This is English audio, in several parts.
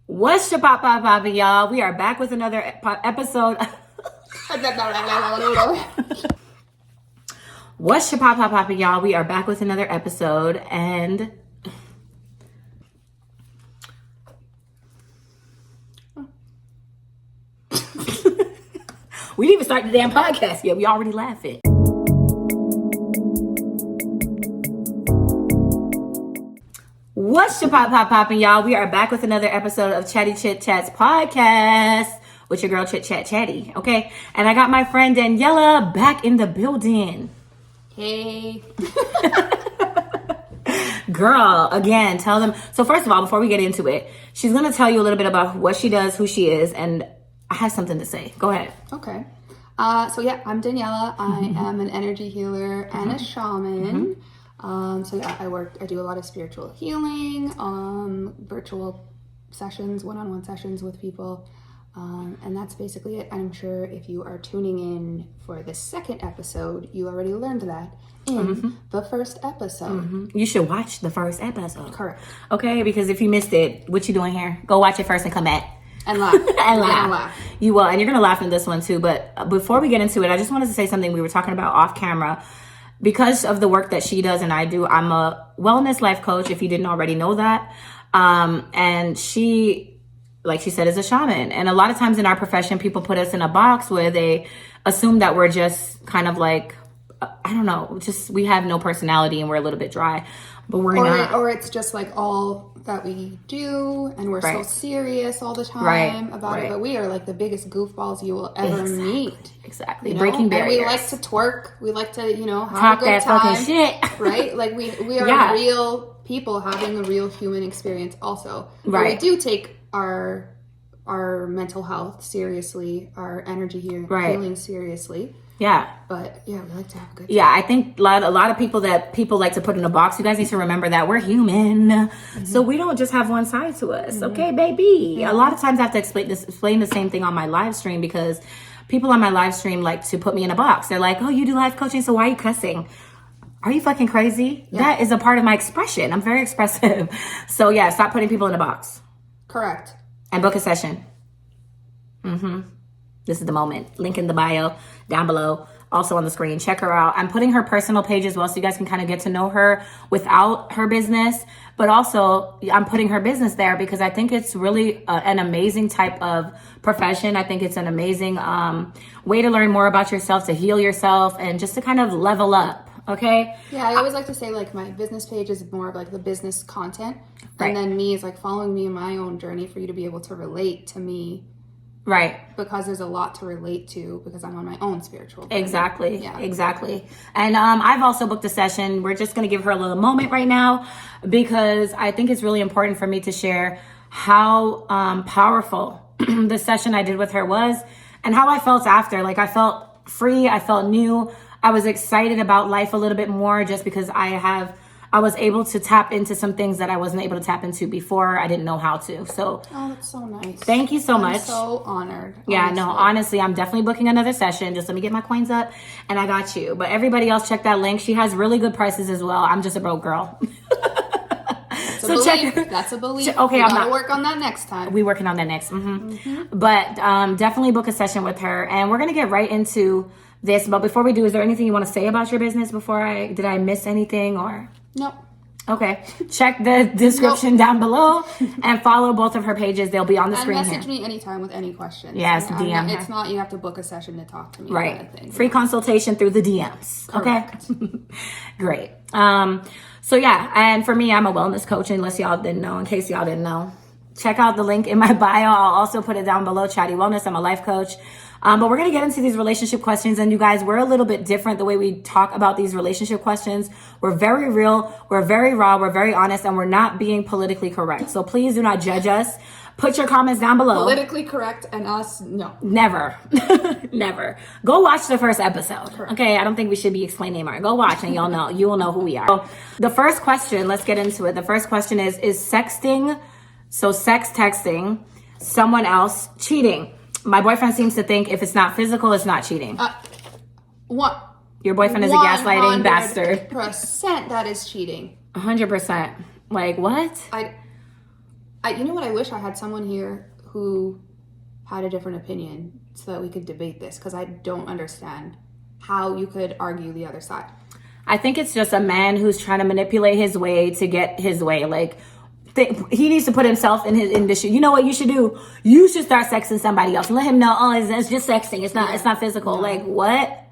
What's your papa, y'all? We are back with another episode. What's your papa, y'all? We are back with another episode, and we didn't even start the damn podcast yet. We already laughing. What's your pop, y'all? We are back with another episode of Chatty Chit Chats podcast with your girl Chatty, okay? And I got my friend Daniella back in the building. Hey. Girl, again, tell them. So first of all, before we get into it, she's going to tell you a little bit about what she does, who she is, and I have something to say. Go ahead. Okay. I'm Daniella. I am an energy healer and a shaman. I do a lot of spiritual healing, virtual sessions, one-on-one sessions with people. And that's basically it. I'm sure if you are tuning in for the second episode, you already learned that in the first episode. You should watch the first episode. Correct. Okay, because if you missed it, what you doing here? Go watch it first and come back. And laugh. And laugh. You will. And you're going to laugh in this one too. But before we get into it, I just wanted to say something we were talking about off camera. Because of the work that she does and I do, I'm a wellness life coach, if you didn't already know that. And she, like she said, is a shaman. And a lot of times in our profession, people put us in a box where they assume that we're just kind of like, I don't know, just we have no personality and we're a little bit dry. But we're not. Or it's just like all that we do and we're so serious all the time about it. But we are like the biggest goofballs you will ever meet. Exactly. You know? Breaking barriers. And we like to twerk. We like to, have talk a good that time. Fucking shit. Right? Like we are real people having a real human experience also. But we do take our mental health seriously, our energy healing seriously. Yeah. But we like to have a good time. Yeah, I think a lot of people that people like to put in a box, you guys need to remember that we're human. So we don't just have one side to us. Okay, baby. A lot of times I have to explain the same thing on my live stream because people on my live stream like to put me in a box. They're like, oh, you do life coaching, so why are you cussing? Are you fucking crazy? Yeah. That is a part of my expression. I'm very expressive. So yeah, stop putting people in a box. Correct. And book a session. This is the moment. Link in the bio down below. Also on the screen. Check her out. I'm putting her personal page as well so you guys can kind of get to know her without her business. But also I'm putting her business there because I think it's really an amazing type of profession. I think it's an amazing way to learn more about yourself, to heal yourself, and just to kind of level up. Okay? Yeah, I always like to say like my business page is more of like the business content. And then me is like following me in my own journey for you to be able to relate to me. Right. Because there's a lot to relate to because I'm on my own spiritual journey. Exactly. Yeah. Exactly. And I've also booked a session. We're just going to give her a little moment right now because I think it's really important for me to share how powerful the session I did with her was and how I felt after. Like I felt free. I felt new. I was excited about life a little bit more just because I was able to tap into some things that I wasn't able to tap into before. I didn't know how to. So, oh, that's so nice. Thank you so much. I'm so honored. Yeah, no, honestly, I'm definitely booking another session. Just let me get my coins up and I got you. But everybody else, check that link. She has really good prices as well. I'm just a broke girl. That's a belief. Okay, I'm not work on that next time. We working on that next. But definitely book a session with her. And we're going to get right into this. But before we do, is there anything you want to say about your business did I miss anything or? Nope. Okay. Check the description down below and follow both of her pages. They'll be on the screen here. And message me anytime with any questions. Yes, DM her. It's not you have to book a session to talk to me. Right. Kind of thing. Free consultation through the DMs. Correct. Okay. Great. So yeah, and for me, I'm a wellness coach, in case y'all didn't know. Check out the link in my bio. I'll also put it down below, Chatty Wellness. I'm a life coach. But we're going to get into these relationship questions. And you guys, we're a little bit different the way we talk about these relationship questions. We're very real. We're very raw. We're very honest. And we're not being politically correct. So please do not judge us. Put your comments down below. Politically correct and us, no. Never. Never. Go watch the first episode. Correct. Okay, I don't think we should be explaining more. Go watch and you will know who we are. So the first question, let's get into it. The first question is sexting, so sex texting, someone else cheating? My boyfriend seems to think if it's not physical, it's not cheating. What? Your boyfriend is a gaslighting bastard. 100% that is cheating. 100%. Like, what? You know what? I wish I had someone here who had a different opinion so that we could debate this, because I don't understand how you could argue the other side. I think it's just a man who's trying to manipulate his way to get his way. Like, he needs to put himself in this. You know what you should do? You should start sexting somebody else. Let him know, oh, it's just sexting. It's not physical. No. Like, what?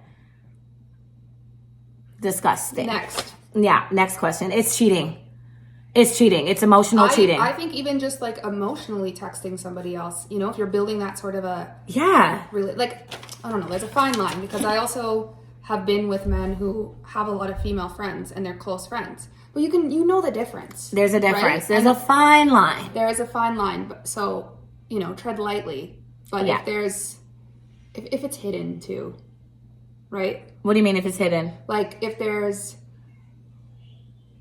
Disgusting. Next question. It's cheating. It's cheating. It's emotional cheating. I think even just like emotionally texting somebody else, you know, if you're building that sort of a... Really, like, I don't know, there's a fine line, because I also have been with men who have a lot of female friends and they're close friends. But you know the difference. There's a difference. Right? There's a fine line. There is a fine line. But, so, you know, tread lightly. But if it's hidden too, right? What do you mean if it's hidden? Like if there's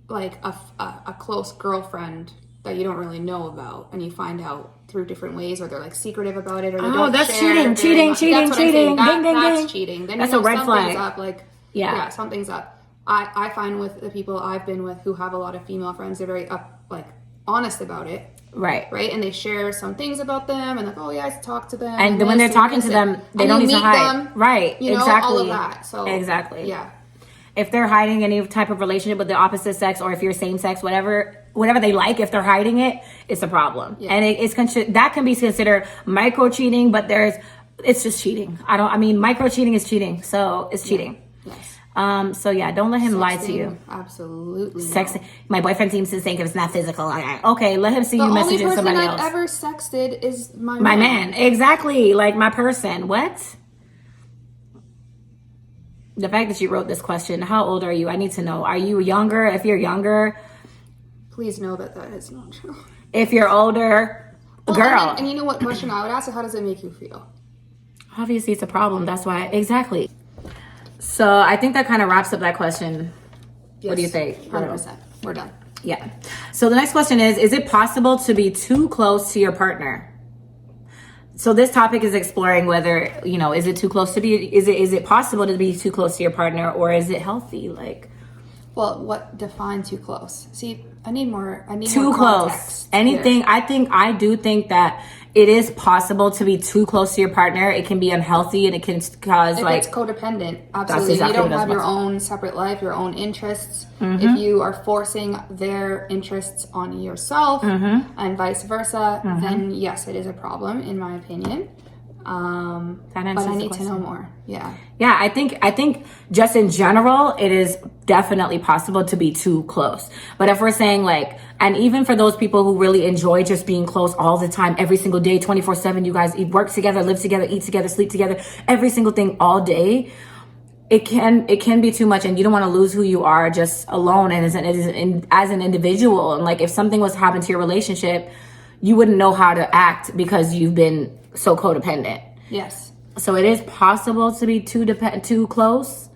like a close girlfriend that you don't really know about, and you find out through different ways, or they're like secretive about it, or they don't that's share cheating. That's cheating. Then that's a red flag. Something's up. Like something's up. I find with the people I've been with who have a lot of female friends, they're very honest about it. Right. And they share some things about them, and like, oh yeah, I talk to them. And when they're talking to them, they don't need to hide. Right. You know, exactly. all of that. So exactly. Yeah. If they're hiding any type of relationship with the opposite sex, or if you're same sex, whatever they like, if they're hiding it, it's a problem. Yeah. And that can be considered micro cheating, but it's just cheating. Micro cheating is cheating. So it's cheating. Yes. So yeah, don't let him lie to you. Absolutely. Sexting. My boyfriend seems to think if it's not physical, okay, let him see you messaging somebody else. The only person I've ever sexted is my man. Exactly. Like my person. What? The fact that you wrote this question, how old are you? I need to know. Are you younger? If you're younger, please know that is not true. If you're older, girl. And you know what question I would ask? How does it make you feel? Obviously, it's a problem. That's why. Exactly. So I think that kind of wraps up that question. Yes, what do you think? 100%. We're done. Yeah. So the next question is it possible to be too close to your partner? So this topic is exploring whether, is it too close to be, is it possible to be too close to your partner, or is it healthy? Like, well, what defines too close? See, I need more too close. Anything. Here. I do think that it is possible to be too close to your partner. It can be unhealthy, and it can cause if it's codependent. Absolutely. Exactly, you don't have your own separate life, your own interests. Mm-hmm. If you are forcing their interests on yourself, mm-hmm. and vice versa, mm-hmm. then yes, it is a problem, in my opinion. But I need to know more. Yeah. I think just in general, it is definitely possible to be too close. But if we're saying and even for those people who really enjoy just being close all the time, every single day, 24/7, you guys work together, live together, eat together, sleep together, every single thing all day, it can be too much, and you don't want to lose who you are just alone and as an individual. And if something was to happen to your relationship, you wouldn't know how to act because you've been so codependent. Yes. So it is possible to be too close,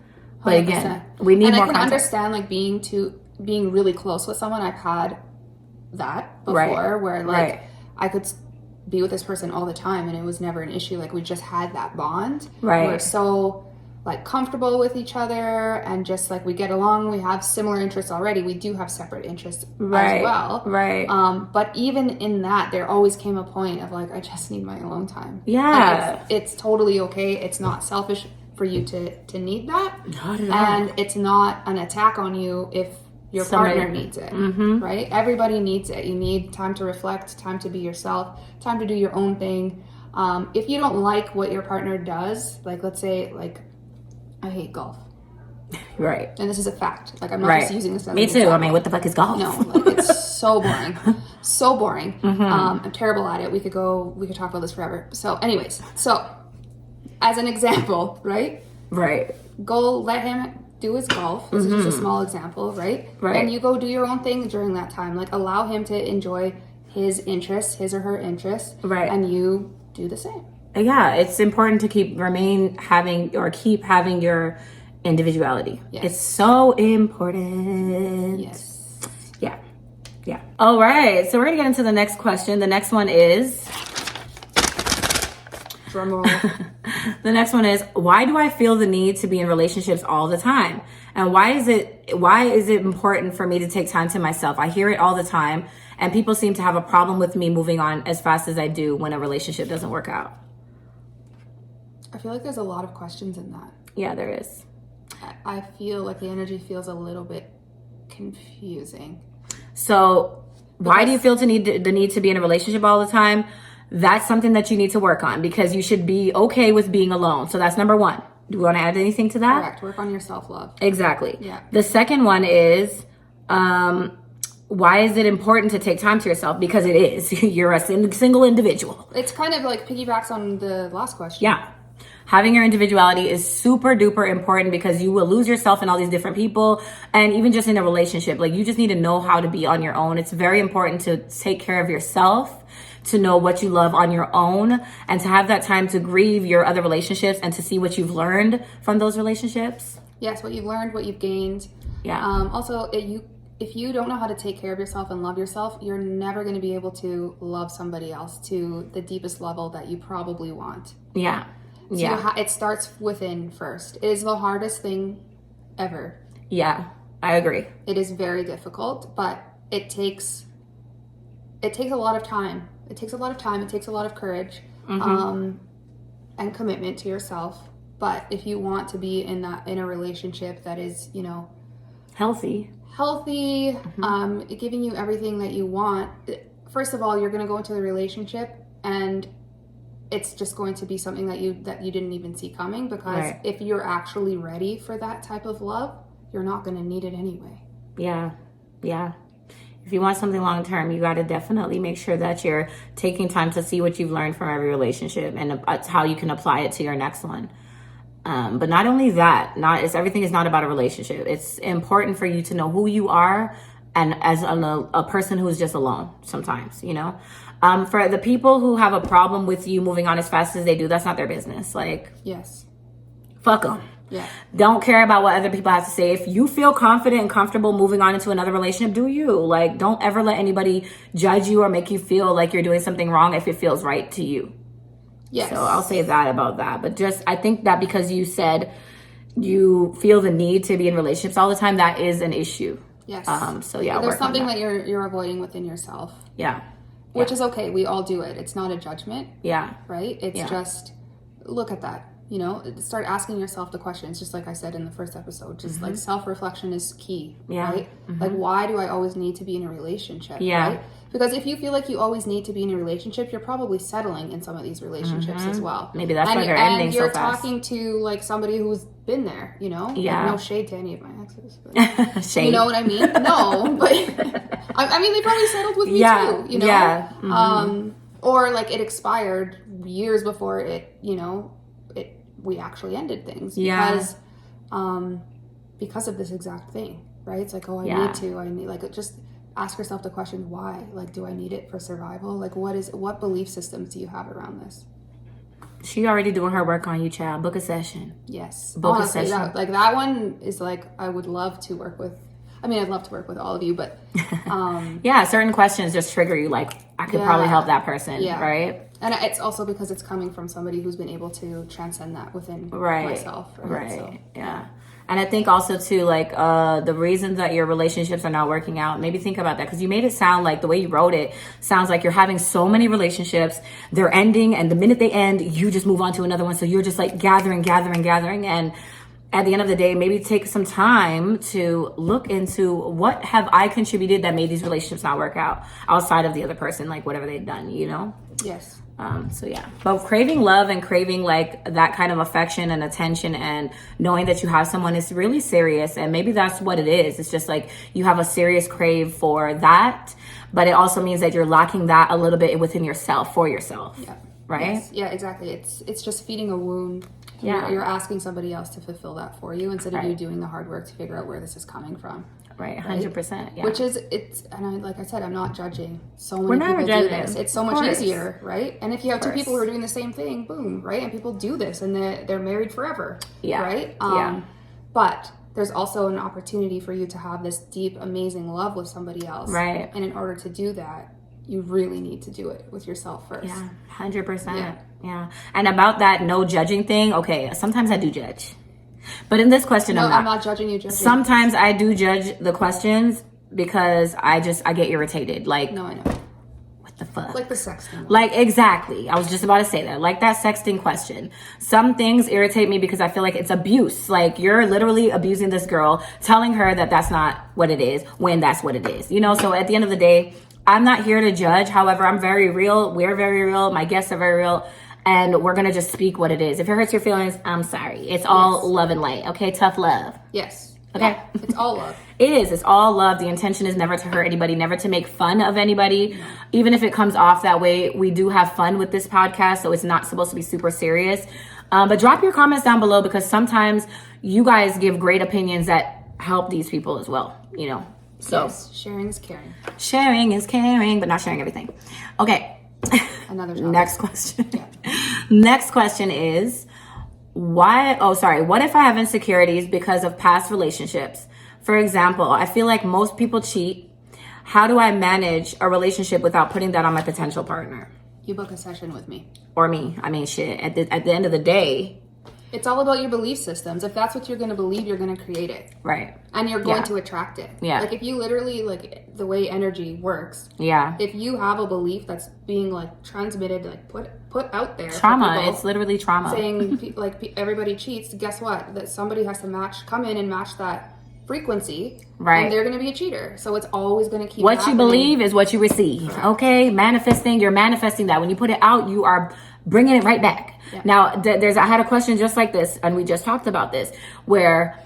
but 100%. Again, we need more context. And I can understand being really close with someone. I've had that before, where I could be with this person all the time and it was never an issue. We just had that bond. Right. We're so comfortable with each other, and just we get along. We have similar interests already. We do have separate interests as well. Right. But even in that, there always came a point of I just need my alone time. Yeah. It's totally okay. It's not selfish for you to need that. Not at all. And it's not an attack on you if your partner needs it. Mm-hmm. Right? Everybody needs it. You need time to reflect, time to be yourself, time to do your own thing. If you don't like what your partner does, let's say I hate golf. Right. And this is a fact. I'm not just using this as Me too. example. What the fuck is golf? No, it's so boring. So boring. Mm-hmm. I'm terrible at it. We could talk about this forever. So anyways, as an example, right? Right. Go let him do his golf. This is just a small example, right? Right. And you go do your own thing during that time. Allow him to enjoy his interests, his or her interests. Right. And you do the same. Yeah, it's important to keep having your individuality. Yes. It's so important. Yes. Yeah. All right. So we're going to get into the next question. The next one is... Drum roll. The next one is, why do I feel the need to be in relationships all the time? And why is it important for me to take time to myself? I hear it all the time. And people seem to have a problem with me moving on as fast as I do when a relationship doesn't work out. I feel like there's a lot of questions in that. Yeah, there is. I feel like the energy feels a little bit confusing. So why do you feel the need to be in a relationship all the time? That's something that you need to work on, because you should be okay with being alone. So that's number one. Do you want to add anything to that? Correct. Work on your self-love. Exactly. Yeah. The second one is, why is it important to take time to yourself? Because it is. You're a single individual. It's kind of like piggybacks on the last question. Yeah. Having your individuality is super duper important, because you will lose yourself in all these different people, and even just in a relationship. Like, you just need to know how to be on your own. It's very important to take care of yourself, to know what you love on your own, and to have that time to grieve your other relationships and to see what you've learned from those relationships. Yes, what you've learned, what you've gained. Yeah. Also, if you don't know how to take care of yourself and love yourself, you're never going to be able to love somebody else to the deepest level that you probably want. Yeah. So Yeah. it starts within first. It is the hardest thing ever. Yeah, I agree. It is very difficult, but it takes a lot of time. It takes a lot of time. It takes a lot of courage, and commitment to yourself. But if you want to be in a relationship that is, Healthy, giving you everything that you want, first of all, you're going to go into the relationship and it's just going to be something that you didn't even see coming, because if you're actually ready for that type of love, you're not going to need it anyway. Yeah. If you want something long term, you got to definitely make sure that you're taking time to see what you've learned from every relationship and how you can apply it to your next one. But not only that, everything is not about a relationship. It's important for you to know who you are, and as a person who's just alone sometimes, for the people who have a problem with you moving on as fast as they do, that's not their business. Like, yes, fuck them. Yeah. Don't care about what other people have to say. If you feel confident and comfortable moving on into another relationship, do you. Like, don't ever let anybody judge you or make you feel like you're doing something wrong if it feels right to you. Yes. So I'll say that about that. But I think that because you said you feel the need to be in relationships all the time, that is an issue. Yes. So yeah, there's something that you're avoiding within yourself. Yeah. Which is okay. We all do it. It's not a judgment. Yeah. Right? It's just look at that. Start asking yourself the questions, just like I said in the first episode. Just like self-reflection is key, right? Like, why do I always need to be in a relationship? Yeah. Right? Because if you feel like you always need to be in a relationship, you're probably settling in some of these relationships as well. Maybe that's why they're ending so fast. And you're talking to like somebody who's been there, Yeah. Like, no shade to any of my exes. But, shade. You know what I mean? No, but I mean, they probably settled with me too, Yeah. Or like it expired years before we actually ended things because of this exact thing, right? It's like, I need like, just ask yourself the question, why? Like, do I need it for survival? Like, what belief systems do you have around this? She already doing her work on you, child. Book a session. Yes. Book a session. That one is like, I would love to work with. I mean, I'd love to work with all of you, but certain questions just trigger you. Like, I could probably help that person, right? And it's also because it's coming from somebody who's been able to transcend that within myself. Right. So, yeah. And I think also too, like, the reasons that your relationships are not working out, maybe think about that, because you made it sound like, the way you wrote it sounds like you're having so many relationships, they're ending, and the minute they end, you just move on to another one. So you're just like gathering. And at the end of the day, maybe take some time to look into what have I contributed that made these relationships not work out outside of the other person, like whatever they've done, Yes. So yeah, but craving love and craving like that kind of affection and attention and knowing that you have someone is really serious. And maybe that's what it is. It's just like you have a serious crave for that, but it also means that you're lacking that a little bit within yourself, for yourself. Yeah. Right? Yes. Yeah, exactly. It's just feeding a wound. Yeah. You're asking somebody else to fulfill that for you instead of you doing the hard work to figure out where this is coming from. Right, 100%. Yeah. Which is, like I said, I'm not judging. So many people do this. It's so much easier, right? And if you have two people who are doing the same thing, boom, right? And people do this and they're married forever, right? But there's also an opportunity for you to have this deep, amazing love with somebody else. Right. And in order to do that, you really need to do it with yourself first. Yeah, 100%. Yeah. And about that no judging thing, okay, sometimes I do judge. But in this question, I'm not judging you. Sometimes I do judge the questions, because I get irritated. Like, No, I know. what the fuck? Like the sexting. Like, exactly. I was just about to say that. Like that sexting question. Some things irritate me because I feel like it's abuse. Like, you're literally abusing this girl, telling her that that's not what it is when that's what it is. You know, so at the end of the day, I'm not here to judge. However, I'm very real. We're very real. My guests are very real. And we're going to just speak what it is. If it hurts your feelings, I'm sorry. It's all love and light. Okay? Tough love. Yes. Okay? Yeah, it's all love. It is. It's all love. The intention is never to hurt anybody, never to make fun of anybody. Even if it comes off that way, we do have fun with this podcast, so it's not supposed to be super serious. But drop your comments down below, because sometimes you guys give great opinions that help these people as well, you know. So yes, sharing is caring. Sharing is caring, but not sharing everything. Okay. Another topic. Next question. Yeah. Next question is, what if I have insecurities because of past relationships? For example, I feel like most people cheat. How do I manage a relationship without putting that on my potential partner? You book a session with me. Or me. I mean, shit. At the end of the day. It's all about your belief systems. If that's what you're going to believe, you're going to create it. Right. And you're going to attract it. Yeah. Like, if you literally, like, the way energy works. Yeah. If you have a belief that's being, like, transmitted, like, put out there. Trauma. People, It's literally trauma. saying, like, everybody cheats. Guess what? That somebody has to come in and match that frequency. Right. And they're going to be a cheater. So it's always going to keep what happening. you believe is what you receive. Correct. Okay? You're manifesting that. When you put it out, you are bringing it right back. Yeah. Now, I had a question just like this, and we just talked about this, where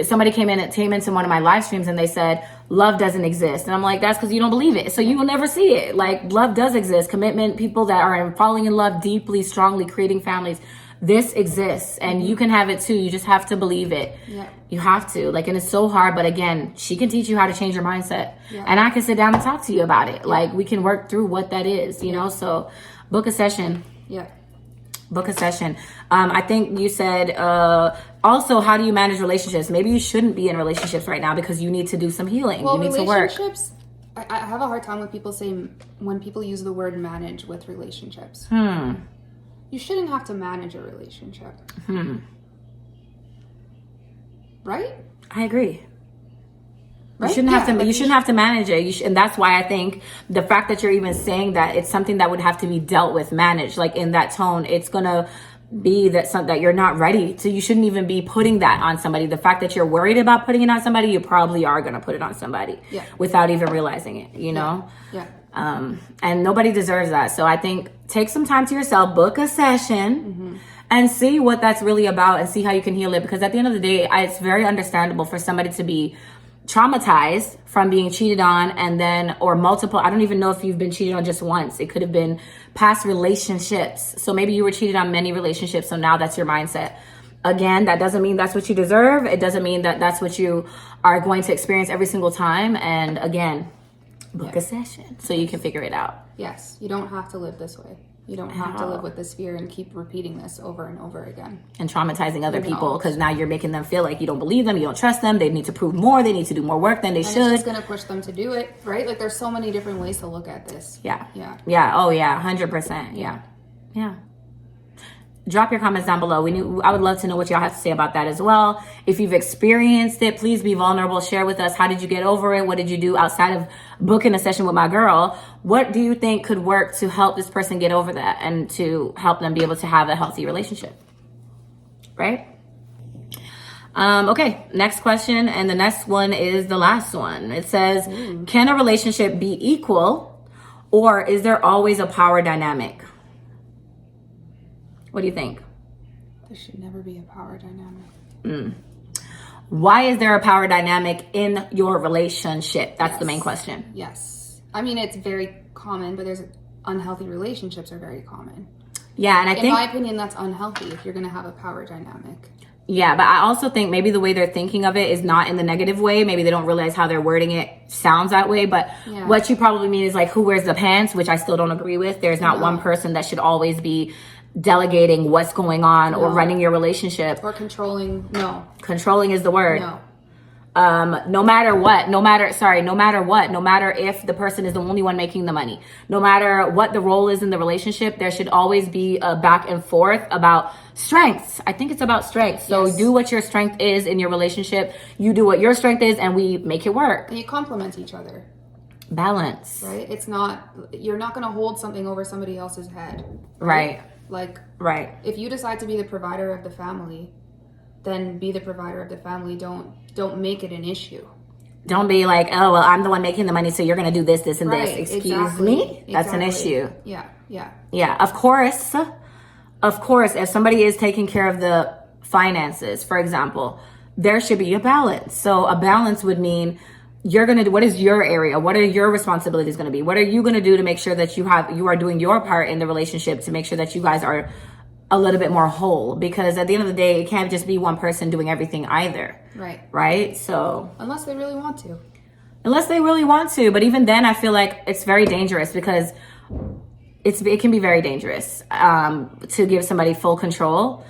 somebody came into one of my live streams and they said, love doesn't exist. And I'm like, that's because you don't believe it. So you will never see it. Like, love does exist. Commitment, people that are falling in love deeply, strongly, creating families. This exists, and you can have it too. You just have to believe it. Yeah. You have to. Like, and it's so hard, but again, she can teach you how to change your mindset. Yeah. And I can sit down and talk to you about it. Like, we can work through what that is, you know? So book a session. Yeah. Book a session. I think you said, also, how do you manage relationships? Maybe you shouldn't be in relationships right now because you need to do some healing. Well, you need to work. relationships, I have a hard time with people saying, when people use the word manage with relationships. You shouldn't have to manage a relationship. Right? I agree. Right? You shouldn't have to manage it. And that's why I think the fact that you're even saying that, it's something that would have to be dealt with, managed. Like, in that tone, it's gonna be that you're not ready. So you shouldn't even be putting that on somebody. The fact that you're worried about putting it on somebody, you probably are gonna put it on somebody without even realizing it. You know. Yeah. And nobody deserves that. So I think take some time to yourself, book a session, and see what that's really about, and see how you can heal it. Because at the end of the day, it's very understandable for somebody to be traumatized from being cheated on, and then, or multiple. I don't even know if you've been cheated on just once. It could have been past relationships. So maybe you were cheated on many relationships. So now that's your mindset. Again, that doesn't mean that's what you deserve. It doesn't mean that that's what you are going to experience every single time. And again, book a session so you can figure it out. Yes. You don't have to live this way. You don't have to live with this fear and keep repeating this over and over again. And traumatizing other people, because now you're making them feel like you don't believe them, you don't trust them, they need to prove more, they need to do more work than they should. It's just going to push them to do it, right? Like, there's so many different ways to look at this. Yeah. Yeah. Oh, yeah. 100%. Yeah. Drop your comments down below. I would love to know what y'all have to say about that as well. If you've experienced it, please be vulnerable. Share with us. How did you get over it? What did you do outside of booking a session with my girl? What do you think could work to help this person get over that and to help them be able to have a healthy relationship? Right? Okay, next question. And the next one is the last one. It says, can a relationship be equal, or is there always a power dynamic? What do you think? There should never be a power dynamic. Why is there a power dynamic in your relationship? That's the main question. Yes. I mean, it's very common, but there's unhealthy relationships are very common. Yeah, and I think, in my opinion, that's unhealthy if you're going to have a power dynamic. Yeah, but I also think maybe the way they're thinking of it is not in the negative way. Maybe they don't realize how they're wording it sounds that way. But what you probably mean is like, who wears the pants, which I still don't agree with. There's not one person that should always be delegating what's going on or running your relationship. Or controlling. No. Controlling is the word. No. no matter if the person is the only one making the money, no matter what the role is in the relationship, there should always be a back and forth about strengths. I think it's about strengths. So Yes. do what your strength is in your relationship. You do what your strength is, and we make it work. And you complement each other. Balance. Right? You're not going to hold something over somebody else's head. Right. Like, Right. if you decide to be the provider of the family, then be the provider of the family. Don't make it an issue. Don't be like, oh, well, I'm the one making the money, so you're going to do this, this, and Right, this. Excuse exactly, me? That's an exactly. issue. Yeah. Of course, if somebody is taking care of the finances, for example, there should be a balance. So a balance would mean what is your area? What are your responsibilities going to be? What are you going to do to make sure that you are doing your part in the relationship to make sure that you guys are a little bit more whole? Because at the end of the day, it can't just be one person doing everything either. Right? So unless they really want to. But even then, I feel like it's very dangerous because it can be very dangerous to give somebody full control.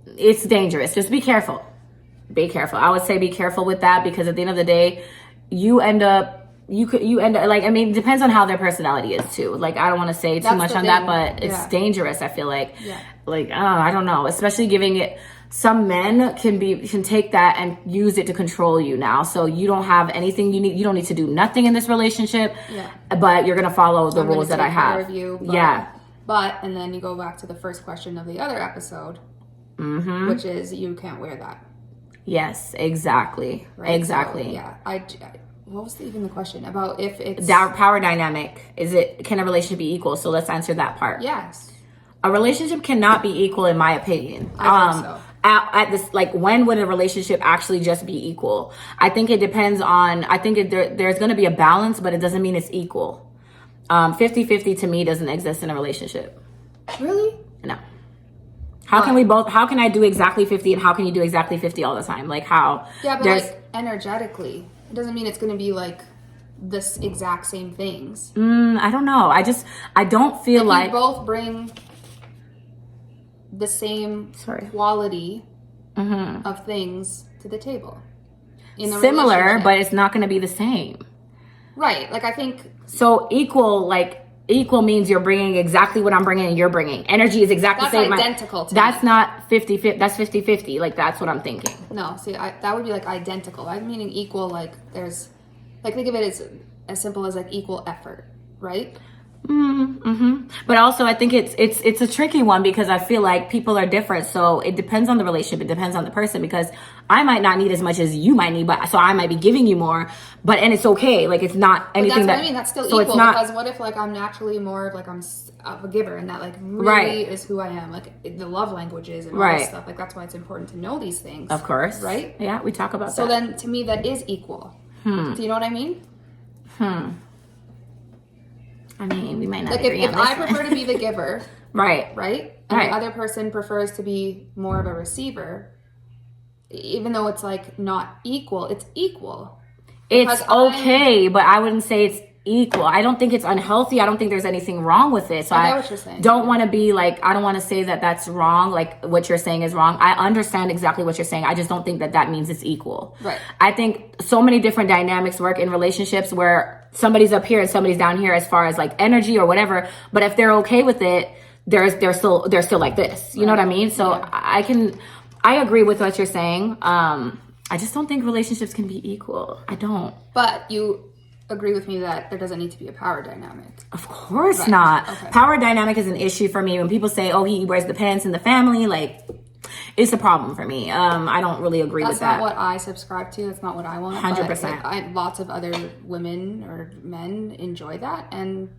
It's dangerous. Just be careful. I would say be careful with that, because at the end of the day, you end up like, I mean, it depends on how their personality is too. Like, I don't want to say too much on that, but it's dangerous. I feel like, I don't know, especially giving it. Some men can take that and use it to control you now. So you don't have anything you need. You don't need to do nothing in this relationship, but you're going to follow the rules that I have. But, and then you go back to the first question of the other episode, which is, you can't wear that. Yes, exactly. Right? Exactly. So, what was even the question about if it's that power dynamic? Can a relationship be equal? So let's answer that part. Yes. A relationship cannot be equal, in my opinion. I think so. At this, like, when would a relationship actually just be equal? I think it depends on, there's going to be a balance, but it doesn't mean it's equal. 50-50 to me doesn't exist in a relationship. Really? No. How can I do exactly 50 and how can you do exactly 50 all the time? Like, how? Yeah, but like, energetically, it doesn't mean it's going to be like this exact same things. I don't know. I don't feel like you both bring the same quality of things to the table. Similar, but it's not going to be the same. Right. Like, I think. So equal means you're bringing exactly what I'm bringing and you're bringing. Energy is exactly the same. That's identical to That's me. not 50-50. That's 50-50. Like, that's what I'm thinking. No, see, that would be like identical. I'm meaning equal, like, there's, like, think of it as simple as like equal effort, right? But also, I think it's a tricky one, because I feel like people are different. So it depends on the relationship. It depends on the person, because I might not need as much as you might need, so I might be giving you more. And it's okay. Like, it's not anything that's what I mean. That's still so equal. It's not, because what if, like, I'm naturally more of like, I'm a giver, and that, like, really is who I am. Like, the love languages and all this stuff. Like, that's why it's important to know these things. Of course. Right? Yeah, we talk about that. So then, to me, that is equal. Do you know what I mean? I mean, we might not like, agree if on this I prefer to be the giver, right, and the other person prefers to be more of a receiver, even though it's like not equal, it's equal. It's okay, but I wouldn't say it's equal. I don't think it's unhealthy. I don't think there's anything wrong with it. So I know what you're saying. Don't want to be like, I don't want to say that that's wrong. Like, what you're saying is wrong. I understand exactly what you're saying. I just don't think that means it's equal. Right. I think so many different dynamics work in relationships where somebody's up here and somebody's down here as far as like energy or whatever. But if they're okay with it, they're still like this. You know what I mean? So I agree with what you're saying. I just don't think relationships can be equal. I don't. But you agree with me that there doesn't need to be a power dynamic. Of course not. Okay. Power dynamic is an issue for me. When people say, oh, he wears the pants in the family, like, it's a problem for me. I don't really agree with that. That's not what I subscribe to. That's not what I want. 100%. Lots of other women or men enjoy that. And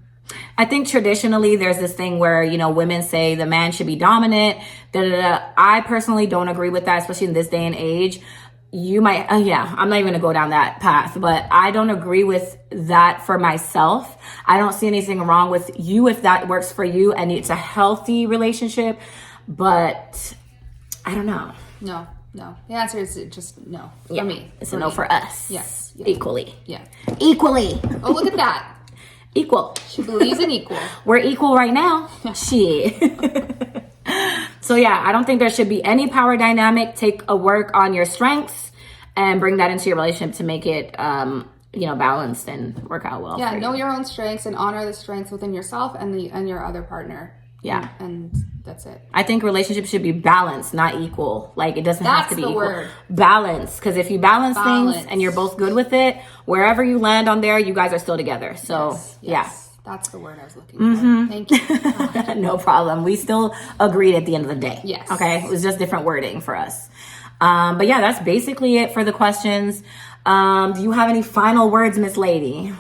I think traditionally there's this thing where, you know, women say the man should be dominant. I personally don't agree with that, especially in this day and age. You might, I'm not even gonna go down that path, but I don't agree with that for myself. I don't see anything wrong with you if that works for you and it's a healthy relationship, but I don't know. No. The answer is just no for me. It's a no for us. Yes. Equally. Yeah. Equally. Oh, look at that. Equal. She believes in equal. We're equal right now. Shit. So yeah, I don't think there should be any power dynamic. Take a work on your strengths and bring that into your relationship to make it, balanced and work out well. Yeah, know your own strengths and honor the strengths within yourself and your other partner. Yeah. And that's it. I think relationships should be balanced, not equal. Like, it doesn't have to be That's the equal. word. Balance. Because if you balance things and you're both good with it, wherever you land on there, you guys are still together. So, yeah. That's the word I was looking for. Thank you. No problem. We still agreed at the end of the day. Yes. Okay? It was just different wording for us. But yeah, that's basically it for the questions. Do you have any final words, Miss Lady?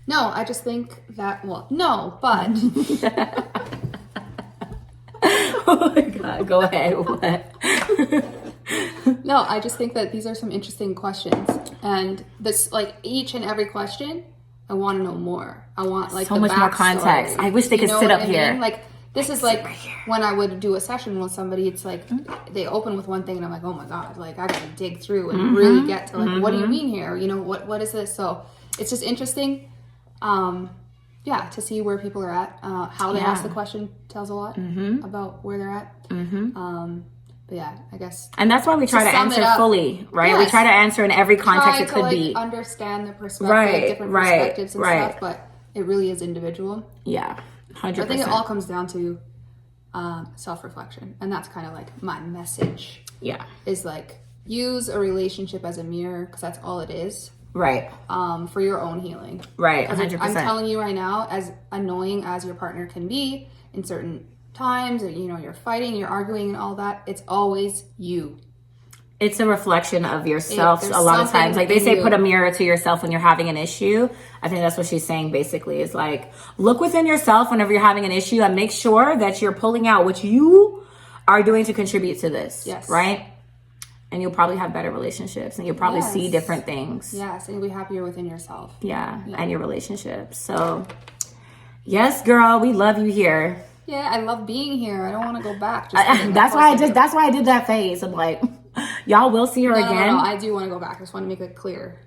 No, I just think that, no, but... Oh my God, go ahead. What? No, I just think that these are some interesting questions. And this, like, each and every question, I want to know more. I want, like, so much more context. I wish they could sit up here. Like, this is like when I would do a session with somebody, it's like they open with one thing and I'm like, oh my God, like I gotta dig through and really get to like, what do you mean here? You know, what is this? So it's just interesting, to see where people are at. How they ask the question tells a lot about where they're at. But yeah, I guess. And that's why we try to answer fully, right? Yes. We try to answer in every context it could be. Understand the perspective, different perspectives and stuff, but it really is individual. Yeah. 100%. I think it all comes down to self-reflection, and that's kind of like my message. Yeah, is like use a relationship as a mirror because that's all it is. Right. For your own healing. Right. 100%. I'm telling you right now, as annoying as your partner can be in certain times, or you're fighting, you're arguing, and all that, it's always you. It's a reflection of yourself a lot of times. Like they say, put a mirror to yourself when you're having an issue. I think that's what she's saying basically is like, look within yourself whenever you're having an issue and make sure that you're pulling out what you are doing to contribute to this. Yes. Right? And you'll probably have better relationships and you'll probably see different things. Yes. And you'll be happier within yourself. Yeah. And your relationships. So yes, girl, we love you here. Yeah. I love being here. I don't want to go back. That's why I did that phase. I'm like, y'all will see her again. No, I do want to go back. I just want to make it clear.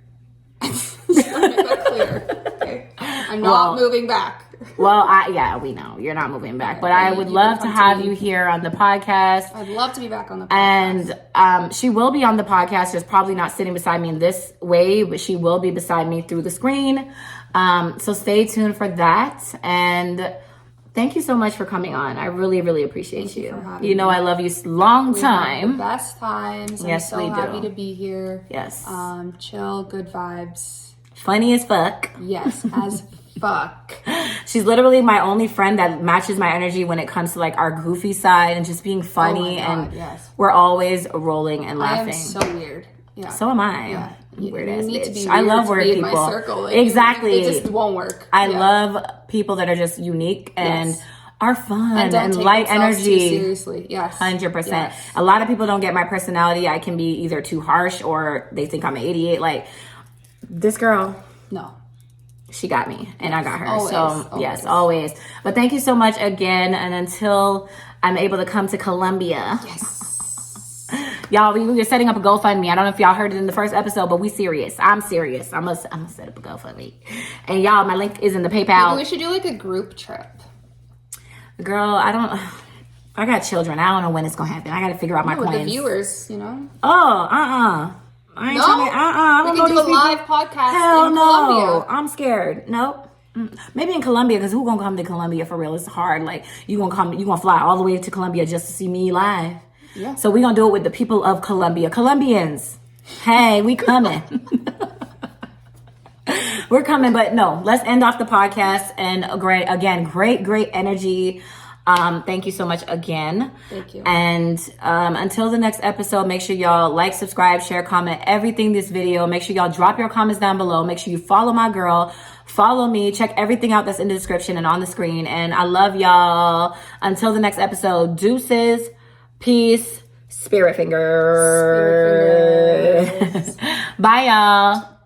Okay? I'm not moving back. Well, we know you're not moving back, but I would love to have you here on the podcast. I'd love to be back on the podcast. And she will be on the podcast. She's probably not sitting beside me in this way, but she will be beside me through the screen. So stay tuned for that. And thank you so much for coming on. I really, really appreciate you. You know, I love you long time. The best times. Yes, I'm so happy to be here. Yes. Chill, good vibes. Funny as fuck. Yes, as fuck. She's literally my only friend that matches my energy when it comes to like our goofy side and just being funny. We're always rolling and laughing. I am so weird. Yeah. So am I. Yeah. Weird ass bitch. I love weird people. In my circle. Like, exactly. It just won't work. I love people that are just unique and are fun and light energy. Too seriously. Yes. 100%. Yes. A lot of people don't get my personality. I can be either too harsh or they think I'm an idiot. Like this girl. No. She got me and I got her. Always. Yes, always. But thank you so much again. And until I'm able to come to Colombia. Yes. Y'all, we are setting up a GoFundMe. I don't know if y'all heard it in the first episode, but we serious. I'm serious. I'm gonna set up a GoFundMe. And y'all, my link is in the PayPal. Maybe we should do like a group trip. Girl, I got children. I don't know when it's gonna happen. I gotta figure out my coins. With the viewers, I ain't trying to, I don't know these people. Live podcast in Colombia. I'm scared. Nope. Maybe in Colombia, because who gonna come to Colombia for real? It's hard. Like you gonna fly all the way to Colombia just to see me live. Yeah. So we gonna do it with the people of Colombia. Colombians, hey, we coming. We're coming, but no, let's end off the podcast. And great energy. Thank you so much again. Thank you. And until the next episode, make sure y'all like, subscribe, share, comment, everything this video. Make sure y'all drop your comments down below. Make sure you follow my girl. Follow me. Check everything out that's in the description and on the screen. And I love y'all. Until the next episode, deuces, peace, spirit fingers. Bye, y'all.